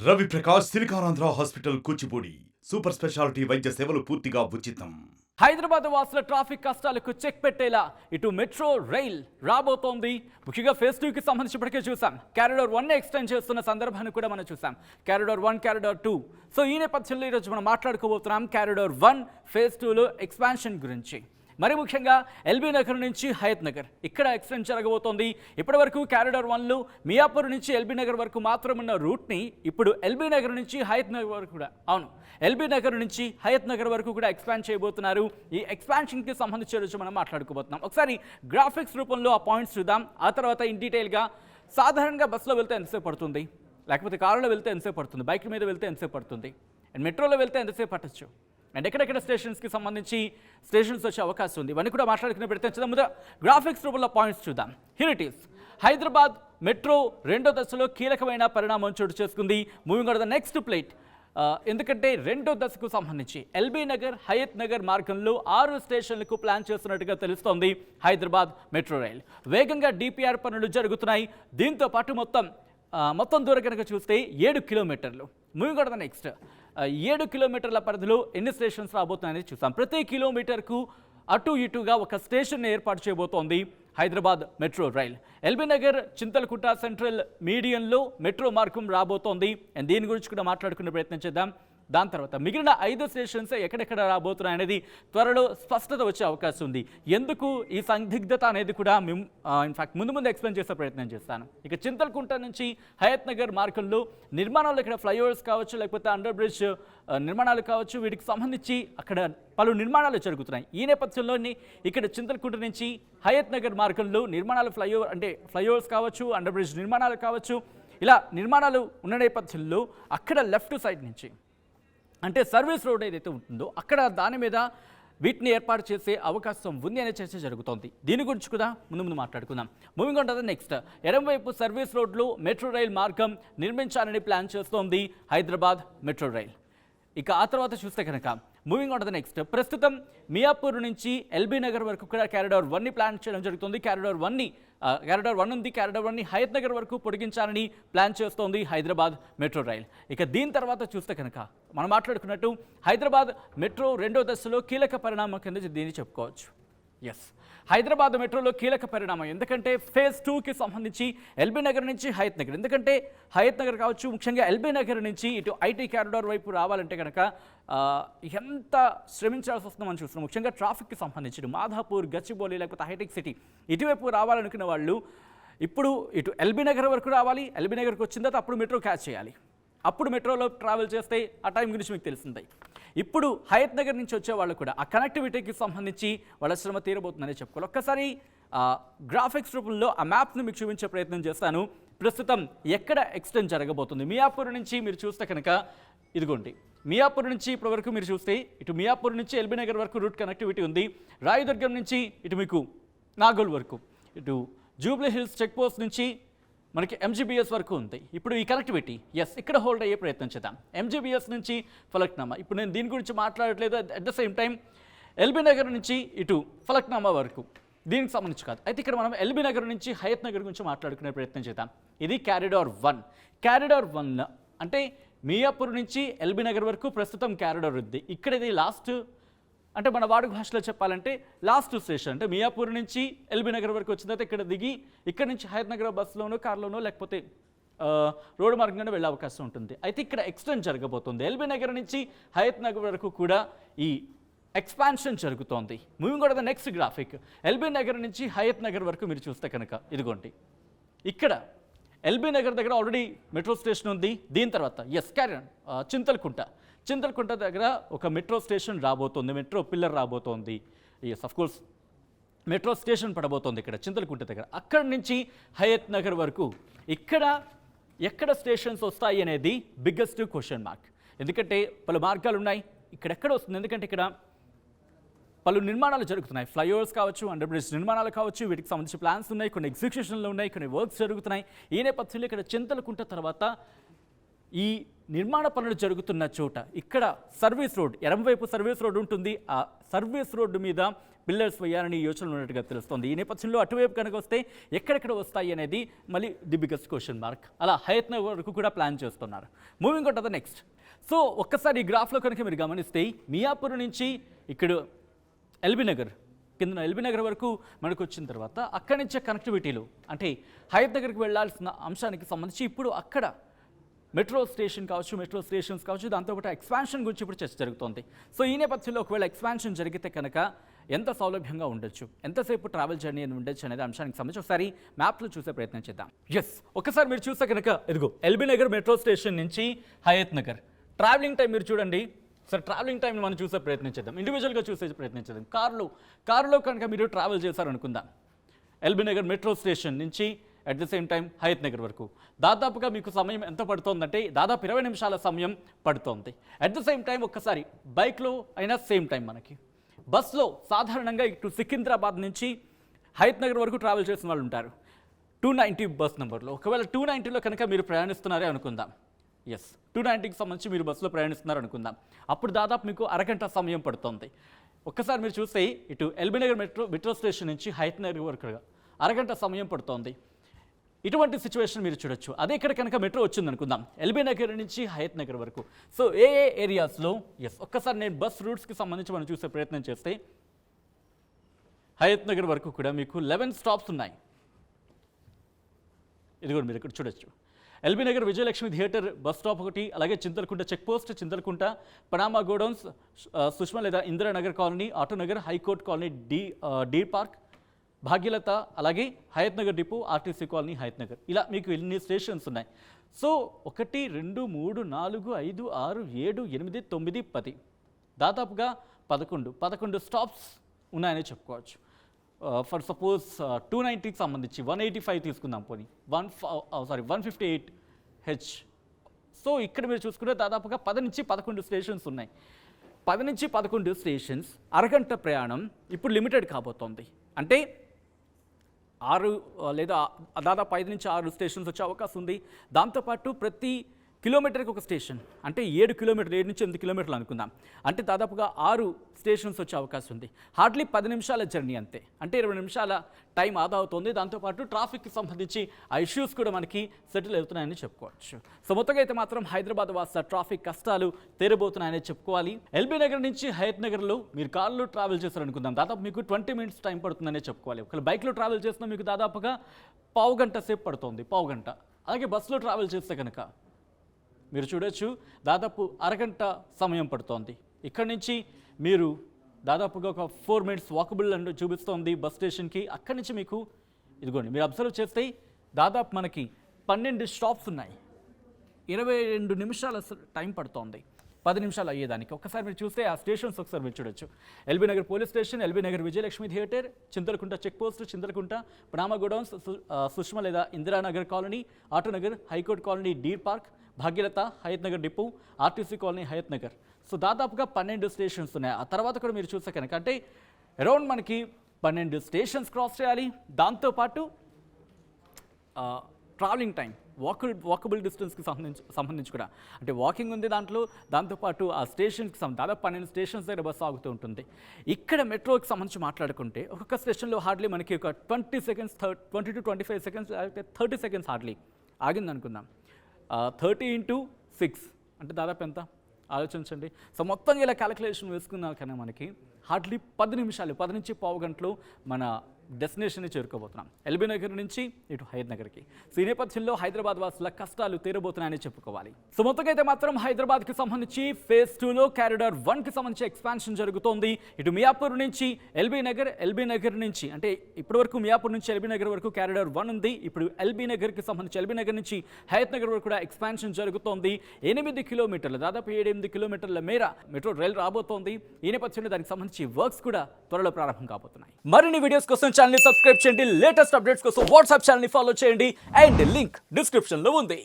Ravi Prakash Siliconandhra hospital Kuchipudi super speciality వైద్య సేవలు పూర్తిగా ఉచితం. హైదరాబాద్ వాసుల ట్రాఫిక్ కష్టాలకు చెక్ పెట్టేలా ఇటు మెట్రో రైల్ రాబోతోంది. ముఖ్యంగా ఫేజ్ 2కి సంబంధించి ఇప్పటికే చూసాం. క్యారిడార్ 1 ఎక్స్టెండ్ చేస్తున్న సందర్భాన్ని కూడా మనం చూసాం. Corridor 1, corridor 2. సో ఈ నేపథ్యంలో ఈరోజు మనం మాట్లాడుకోబోతున్నాం క్యారిడార్ 1 ఫేజ్ 2లో ఎక్స్పాన్షన్ గురించి. మరి ముఖ్యంగా ఎల్బీ నగర్ నుంచి హయత్ నగర్ ఇక్కడ ఎక్స్టెండ్ జరగబోతోంది. ఇప్పటి వరకు క్యారిడార్ 1లో మియాపూర్ నుంచి ఎల్బీ నగర్ వరకు మాత్రం ఉన్న రూట్ని ఇప్పుడు ఎల్బీ నగర్ నుంచి హయత్ నగర్ వరకు కూడా ఎల్బీ నగర్ నుంచి హయత్ నగర్ వరకు కూడా ఎక్స్పాండ్ చేయబోతున్నారు. ఈ ఎక్స్పాన్షన్కి సంబంధించి రోజు మనం మాట్లాడుకోబోతున్నాం. ఒకసారి గ్రాఫిక్స్ రూపంలో ఆ పాయింట్స్ చూద్దాం. ఆ తర్వాత ఇన్ డీటెయిల్గా సాధారణంగా బస్సులో వెళ్తే ఎంతసేపు పడుతుంది, లేకపోతే కారులో వెళ్తే ఎంతసేపు పడుతుంది, బైక్ మీద వెళ్తే ఎంతసేపు పడుతుంది, అండ్ మెట్రోలో వెళ్తే ఎంతసేపు పట్టచ్చు, అండ్ ఎక్కడెక్కడ స్టేషన్స్కి సంబంధించి స్టేషన్స్ వచ్చే అవకాశం ఉంది, ఇవన్నీ కూడా మాట్లాడుకునే ప్రయత్నించడం. ముందు గ్రాఫిక్స్ రూపంలో పాయింట్స్ చూద్దాం. Here it is. Hyderabad metro రెండో దశలో కీలకమైన పరిణామం చోటు చేసుకుంది. Moving on the next plate. ఎందుకంటే రెండో దశకు సంబంధించి ఎల్బీ నగర్ హయత్ నగర్ మార్గంలో 6 స్టేషన్లకు ప్లాన్ చేస్తున్నట్టుగా తెలుస్తోంది హైదరాబాద్ మెట్రో రైల్. వేగంగా డిపిఆర్ పనులు జరుగుతున్నాయి. దీంతో పాటు మొత్తం దూరం కనుక చూస్తే 7 కిలోమీటర్లు. Moving on the next. 7 కిలోమీటర్ల పరిధిలో ఎన్ని స్టేషన్స్ రాబోతున్నాయని చూసాం. ప్రతి కిలోమీటర్కు అటు ఇటుగా ఒక స్టేషన్ ఏర్పాటు చేయబోతోంది Hyderabad metro rail. LB Nagar Chintalakunta central మీడియంలో మెట్రో మార్గం రాబోతోంది. అండ్ దీని గురించి కూడా మాట్లాడుకునే ప్రయత్నం చేద్దాం. దాని తర్వాత మిగిలిన 5 స్టేషన్స్ ఎక్కడెక్కడ రాబోతున్నాయి అనేది త్వరలో స్పష్టత వచ్చే అవకాశం ఉంది. ఎందుకు ఈ సందిగ్ధత అనేది కూడా ఇన్ఫాక్ట్ ముందు ఎక్స్ప్లెయిన్ చేసే ప్రయత్నం చేస్తాను. ఇక చింతలకుంట నుంచి హయత్ నగర్ మార్గంలో నిర్మాణాలు, ఇక్కడ ఫ్లైఓవర్స్ కావచ్చు, లేకపోతే అండర్ బ్రిడ్జ్ నిర్మాణాలు కావచ్చు, వీటికి సంబంధించి అక్కడ పలు నిర్మాణాలు జరుగుతున్నాయి. ఈ నేపథ్యంలోని ఇక్కడ చింతలకుంట నుంచి హయత్ నగర్ మార్గంలో నిర్మాణాలు ఫ్లైఓవర్స్ కావచ్చు, అండర్ బ్రిడ్జ్ నిర్మాణాలు కావచ్చు, ఇలా నిర్మాణాలు ఉన్న నేపథ్యంలో అక్కడ లెఫ్ట్ సైడ్ నుంచి అంటే సర్వీస్ రోడ్ ఏదైతే ఉంటుందో అక్కడ దాని మీద వీటిని ఏర్పాటు చేసే అవకాశం ఉంది అనే చర్చ జరుగుతోంది. దీని గురించి కూడా ముందు మాట్లాడుకుందాం. Moving on to the next. ఎడమవైపు సర్వీస్ రోడ్లో మెట్రో రైల్ మార్గం నిర్మించాలని ప్లాన్ చేస్తోంది హైదరాబాద్ మెట్రో రైల్. ఇక ఆ తర్వాత చూస్తే కనుక moving on to the next. ప్రస్తుతం మియాపూర్ నుంచి ఎల్బీ నగర్ వరకు కూడా క్యారిడార్ 1ని ప్లాన్ చేయడం జరుగుతుంది. క్యారిడార్ 1 ఉంది. క్యారిడార్ 1ని హయత్ నగర్ వరకు పొడిగించాలని ప్లాన్ చేస్తోంది హైదరాబాద్ మెట్రో రైల్. ఇక దీని తర్వాత చూస్తే కనుక మనం మాట్లాడుకున్నట్టు హైదరాబాద్ మెట్రో రెండో దశలో కీలక పరిణామం కింద దీన్ని చెప్పుకోవచ్చు. ఎస్, హైదరాబాద్ మెట్రోలో కీలక పరిణామం. ఎందుకంటే ఫేజ్ 2కి సంబంధించి ఎల్బీ నగర్ నుంచి హయత్ నగర్, ఎందుకంటే హయత్ నగర్ కావచ్చు, ముఖ్యంగా ఎల్బీ నగర్ నుంచి ఇటు ఐటీ క్యారిడార్ వైపు రావాలంటే కనుక ఎంత శ్రమించాల్సి వస్తుందో మనం చూస్తున్నాం. ముఖ్యంగా ట్రాఫిక్కి సంబంధించి మాధాపూర్, గచ్చిబౌలి, లేకపోతే హైటెక్ సిటీ ఇటువైపు రావాలనుకున్న వాళ్ళు ఇప్పుడు ఇటు ఎల్బీ నగర్ వరకు రావాలి. ఎల్బీ నగర్కి వచ్చిన తర్వాత అప్పుడు మెట్రో క్యాచ్ చేయాలి. అప్పుడు మెట్రోలో ట్రావెల్ చేస్తే ఆ టైం గురించి మీకు తెలిసింది. ఇప్పుడు హయత్ నగర్ నుంచి వచ్చే వాళ్ళు కూడా ఆ కనెక్టివిటీకి సంబంధించి వాళ్ళ శ్రమ తీరబోతుందని చెప్పుకోవాలి. ఒక్కసారి గ్రాఫిక్స్ రూపంలో ఆ మ్యాప్ను మీకు చూపించే ప్రయత్నం చేస్తాను. ప్రస్తుతం ఎక్కడ ఎక్స్టెండ్ జరగబోతుంది. మియాపూర్ నుంచి మీరు చూస్తే కనుక ఇదిగోండి, మియాపూర్ నుంచి ఇప్పటి వరకు మీరు చూస్తే ఇటు మియాపూర్ నుంచి ఎల్బీ నగర్ వరకు రూట్ కనెక్టివిటీ ఉంది. రాయదుర్గం నుంచి ఇటు మీకు నాగోల్ వరకు, ఇటు జూబ్లీ హిల్స్ చెక్ పోస్ట్ నుంచి మనకి ఎంజీబీఎస్ వరకు ఉంది. ఇప్పుడు ఈ కనెక్టివిటీ ఇక్కడ హోల్డ్ అయ్యే ప్రయత్నం చేద్దాం. ఎంజీబీఎస్ నుంచి ఫలక్నామా, ఇప్పుడు నేను దీని గురించి మాట్లాడట్లేదు. At the same time LB Nagar నుంచి ఇటు ఫలక్నామా వరకు దీనికి సంబంధించి కాదు. అయితే ఇక్కడ మనం ఎల్బీ నగర్ నుంచి హయత్ నగర్ గురించి మాట్లాడుకునే ప్రయత్నం చేద్దాం. ఇది క్యారిడార్ 1. క్యారిడార్ 1 అంటే మియాపూర్ నుంచి ఎల్బీ నగర్ వరకు ప్రస్తుతం క్యారిడార్ ఉంది. ఇక్కడ ఇది లాస్ట్, అంటే మన వాడుక భాషలో చెప్పాలంటే లాస్ట్ స్టేషన్. అంటే మియాపూర్ నుంచి ఎల్బీ నగర్ వరకు వచ్చిన తర్వాత ఇక్కడ దిగి ఇక్కడ నుంచి హయత్ నగర్ బస్సులోనో కార్లోనో లేకపోతే రోడ్డు మార్గంగానే వెళ్ళే అవకాశం ఉంటుంది. అయితే ఇక్కడ ఎక్స్టెండ్ జరగబోతుంది. ఎల్బీ నగర్ నుంచి హయత్ నగర్ వరకు కూడా ఈ ఎక్స్పాన్షన్ జరుగుతోంది. Moving on to the next graphic. LB Nagar నుంచి హయత్ నగర్ వరకు మీరు చూస్తే కనుక ఇదిగోండి, ఇక్కడ ఎల్బీ నగర్ దగ్గర ఆల్రెడీ మెట్రో స్టేషన్ ఉంది. దీని తర్వాత చింతలకుంట దగ్గర ఒక మెట్రో స్టేషన్ రాబోతోంది, మెట్రో పిల్లర్ రాబోతోంది. కోర్స్ మెట్రో స్టేషన్ పడబోతోంది ఇక్కడ చింతలకుంట దగ్గర. అక్కడి నుంచి హయత్ నగర్ వరకు ఎక్కడ స్టేషన్స్ వస్తాయి అనేది బిగ్గెస్ట్ క్వశ్చన్ మార్క్. ఎందుకంటే పలు మార్గాలు ఉన్నాయి. ఎక్కడ వస్తుంది, ఎందుకంటే ఇక్కడ పలు నిర్మాణాలు జరుగుతున్నాయి. ఫ్లైఓవర్స్ కావచ్చు, అండర్ బ్రిడ్జ్ నిర్మాణాలు కావచ్చు, వీటికి సంబంధించి ప్లాన్స్ ఉన్నాయి, కొన్ని ఎగ్జిక్యూషన్లు ఉన్నాయి, కొన్ని వర్క్స్ జరుగుతున్నాయి. ఈ నేపథ్యంలో ఇక్కడ చింతలకుంట తర్వాత ఈ నిర్మాణ పనులు జరుగుతున్న చోట ఇక్కడ సర్వీస్ రోడ్ ఎడమవైపు సర్వీస్ రోడ్ ఉంటుంది. ఆ సర్వీస్ రోడ్డు మీద పిల్లర్స్ వేయాలని యోచనలు ఉన్నట్టుగా తెలుస్తోంది. ఈ నేపథ్యంలో అటువైపు కనుక వస్తే ఎక్కడెక్కడ వస్తాయి అనేది మళ్ళీ ది బిగ్గెస్ట్ క్వశ్చన్ మార్క్. అలా హయత్ నగర్ వరకు కూడా ప్లాన్ చేస్తున్నారు. Moving on to the next. So ఒక్కసారి ఈ గ్రాఫ్లో కనుక మీరు గమనిస్తే మియాపూర్ నుంచి ఇక్కడ ఎల్బీ నగర్ కింద ఎల్బీ నగర్ వరకు మనకు వచ్చిన తర్వాత అక్కడి నుంచే కనెక్టివిటీలు అంటే హయత్ నగర్కి వెళ్లాల్సిన అంశానికి సంబంధించి ఇప్పుడు అక్కడ మెట్రో స్టేషన్ కావచ్చు, మెట్రో స్టేషన్స్ కావచ్చు, దాంతోపాటు ఎక్స్పాన్షన్ గురించి ఇప్పుడు చర్చ జరుగుతోంది. సో ఈ నేపథ్యంలో ఒకవేళ ఎక్స్పాన్షన్ జరిగితే కనుక ఎంత సౌలభ్యంగా ఉండొచ్చు, ఎంతసేపు ట్రావెల్ జర్నీ అని ఉండొచ్చు అనేది అంశానికి సంబంధించి ఒకసారి మ్యాప్లో చూసే ప్రయత్నం చేద్దాం. ఒకసారి మీరు చూస్తే కనుక ఇదిగో ఎల్బీ నగర్ మెట్రో స్టేషన్ నుంచి హయత్ నగర్ ట్రావెలింగ్ టైం మీరు చూడండి. సార్ ట్రావెలింగ్ టైం మనం చూసే ప్రయత్నించేద్దాం, ఇండివిజువల్గా చూసే ప్రయత్నించేద్దాం. కారులో కనుక మీరు ట్రావెల్ చేశారనుకుందాం ఎల్బీ నగర్ మెట్రో స్టేషన్ నుంచి at the same time Hayat Nagar వరకు దాదాపుగా మీకు సమయం ఎంత పడుతోందంటే దాదాపు 20 నిమిషాల సమయం పడుతోంది. అట్ ద సేమ్ టైం ఒక్కసారి బైక్లో అయినా సేమ్ టైం మనకి. బస్లో సాధారణంగా ఇటు సికింద్రాబాద్ నుంచి హయత్ నగర్ వరకు ట్రావెల్ చేసిన వాళ్ళు ఉంటారు 290 బస్ నెంబర్లో. ఒకవేళ 290లో కనుక మీరు ప్రయాణిస్తున్నారే అనుకుందాం, 290కి సంబంధించి మీరు బస్సులో ప్రయాణిస్తున్నారు అనుకుందాం, అప్పుడు దాదాపు మీకు అరగంట సమయం పడుతుంది. ఒక్కసారి మీరు చూస్తే ఇటు ఎల్బీ నగర్ మెట్రో స్టేషన్ నుంచి హయత్ నగర్ వరకు అరగంట సమయం పడుతోంది. ఇటువంటి సిచ్యువేషన్ మీరు చూడొచ్చు. అదే ఇక్కడ కనుక మెట్రో వచ్చింది అనుకుందాం ఎల్బీ నగర్ నుంచి హయత్ నగర్ వరకు. సో ఏ ఏరియాస్లో ఒక్కసారి నేను బస్ రూట్స్కి సంబంధించి మనం చూసే ప్రయత్నం చేస్తే హయత్ నగర్ వరకు కూడా మీకు 11 స్టాప్స్ ఉన్నాయి. ఇది కూడా మీరు ఇక్కడ చూడొచ్చు. LB Nagar Vijayalakshmi theatre bus stop ఒకటి, అలాగే Chintalakunta check post, Chintalakunta Panama godowns, Sushma లేదా Indiranagar colony, Autonagar, high court colony, deer park, Bhagyalatha, అలాగే Hayat Nagar depot, RTC colony, Hayat Nagar. ఇలా మీకు ఎన్ని స్టేషన్స్ ఉన్నాయి. సో 1 2 3 4 5 6 7 8 9 10 దాదాపుగా 11 స్టాప్స్ ఉన్నాయని చెప్పుకోవచ్చు. ఫర్ సపోజ్ 290కి సంబంధించి 185 తీసుకుందాం, పోనీ 158H. సో ఇక్కడ మీరు చూసుకుంటే దాదాపుగా 10 నుంచి 11 స్టేషన్స్ ఉన్నాయి. 10 నుంచి 11 స్టేషన్స్, అరగంట ప్రయాణం ఇప్పుడు లిమిటెడ్ కాబోతోంది. అంటే 6 లేదా దాదాపు 5 నుంచి 6 స్టేషన్స్ వచ్చే అవకాశం ఉంది. దాంతోపాటు ప్రతి కిలోమీటర్కి ఒక స్టేషన్, అంటే 7 కిలోమీటర్లు, 7 నుంచి 8 కిలోమీటర్లు అనుకుందాం, అంటే దాదాపుగా 6 స్టేషన్స్ వచ్చే అవకాశం ఉంది. హార్డ్లీ 10 నిమిషాల జర్నీ అంతే, అంటే 20 నిమిషాల టైం ఆదా అవుతుంది. దాంతోపాటు ట్రాఫిక్కి సంబంధించి ఆ ఇష్యూస్ కూడా మనకి సెటిల్ అవుతున్నాయని చెప్పుకోవచ్చు. సో మొత్తంగా అయితే మాత్రం హైదరాబాద్ వాస ట్రాఫిక్ కష్టాలు తీరబోతున్నాయని చెప్పుకోవాలి. ఎల్బీ నగర్ నుంచి హయత్ నగర్లో మీరు కార్లో ట్రావెల్ చేశారనుకుందాం, దాదాపు మీకు 20 మినిట్స్ టైం పడుతుందనే చెప్పుకోవాలి. ఒకవేళ బైక్లో ట్రావెల్ చేసినా మీకు దాదాపుగా పావు గంట సేపు పడుతుంది, పావు గంట. అలాగే బస్సులో ట్రావెల్ చేస్తే కనుక మీరు చూడొచ్చు దాదాపు అరగంట సమయం పడుతోంది. ఇక్కడి నుంచి మీరు దాదాపుగా ఒక 4 మినిట్స్ వాకబుల్ అండ్ చూపిస్తోంది బస్ స్టేషన్కి. అక్కడి నుంచి మీకు ఇదిగోండి మీరు అబ్జర్వ్ చేస్తే దాదాపు మనకి 12 స్టాప్స్ ఉన్నాయి, 22 నిమిషాల టైం పడుతోంది 10 నిమిషాలు అయ్యేదానికి. ఒక్కసారి మీరు చూస్తే ఆ స్టేషన్స్ ఒకసారి మీరు చూడొచ్చు. LB Nagar police station, LB Nagar Vijayalakshmi theatre, Chintalakunta check post, Chintalakunta Panama godowns, Sushma లేదా Indiranagar colony, Autonagar, high court colony, deer park, Bhagyalatha, Hayat Nagar depot, RTC colony, Hayat Nagar. So దాదాపుగా 12 స్టేషన్స్ ఉన్నాయి. ఆ తర్వాత కూడా మీరు చూస్తే కనుక అంటే అరౌండ్ మనకి 12 స్టేషన్స్ క్రాస్ చేయాలి. దాంతోపాటు ట్రావెలింగ్ టైం, వాకబుల్ డిస్టెన్స్కి సంబంధించి కూడా అంటే వాకింగ్ ఉంది దాంట్లో. దాంతోపాటు ఆ స్టేషన్కి దాదాపు 12 స్టేషన్స్ దగ్గర బస్సు ఆగుతూ ఉంటుంది. ఇక్కడ మెట్రోకి సంబంధించి మాట్లాడుకుంటే ఒక్కొక్క స్టేషన్లో హార్డ్లీ మనకి ఒక 20 సెకండ్స్, 20 to 25 సెకండ్స్, లేకపోతే 30 సెకండ్స్ హార్డ్లీ ఆగింది అనుకుందాం. 30 into 6 అంటే దాదాపు ఎంత ఆలోచించండి. సో మొత్తం ఇలా క్యాలిక్యులేషన్ వేసుకున్నా కానీ మనకి హార్డ్లీ 10 నిమిషాలు, 10 నుంచి పావు గంటలు మన డెస్టినేషన్ని చేరుకోబోతున్నాం ఎల్బీ నగర్ నుంచి ఇటు హయత్ నగర్కి. సో ఈ నేపథ్యంలో హైదరాబాద్ వాసుల కష్టాలు తీరబోతున్నాయని చెప్పుకోవాలి. సో మొత్తంగా అయితే మాత్రం హైదరాబాద్కి సంబంధించి ఫేజ్ 2లో కారిడార్ 1కి సంబంధించి ఎక్స్పాన్షన్ జరుగుతోంది. ఇటు మియాపూర్ నుంచి ఎల్బీ నగర్ నుంచి అంటే ఇప్పటి వరకు మియాపూర్ నుంచి ఎల్బీ నగర్ వరకు కారిడార్ 1 ఉంది. ఇప్పుడు ఎల్బీ నగర్కి సంబంధించి ఎల్బీ నగర్ నుంచి హయత్ నగర్ వరకు కూడా ఎక్స్పాన్షన్ జరుగుతోంది. 8 కిలోమీటర్లు, దాదాపు 7-8 కిలోమీటర్ల మేర మెట్రో రైలు రాబోతోంది. ఈ నేపథ్యంలో దానికి సంబంధించి వర్క్స్ కూడా త్వరలో ప్రారంభం కాబోతున్నాయి. మరిన్ని వీడియోస్ కోసం ఛానల్ ని సబ్స్క్రైబ్ చేయండి, లేటెస్ట్ అప్డేట్స్ కోసం వాట్సాప్ ఛానల్ ని ఫాలో చేయండి, అండ్ లింక్ డిస్క్రిప్షన్ లో ఉంది.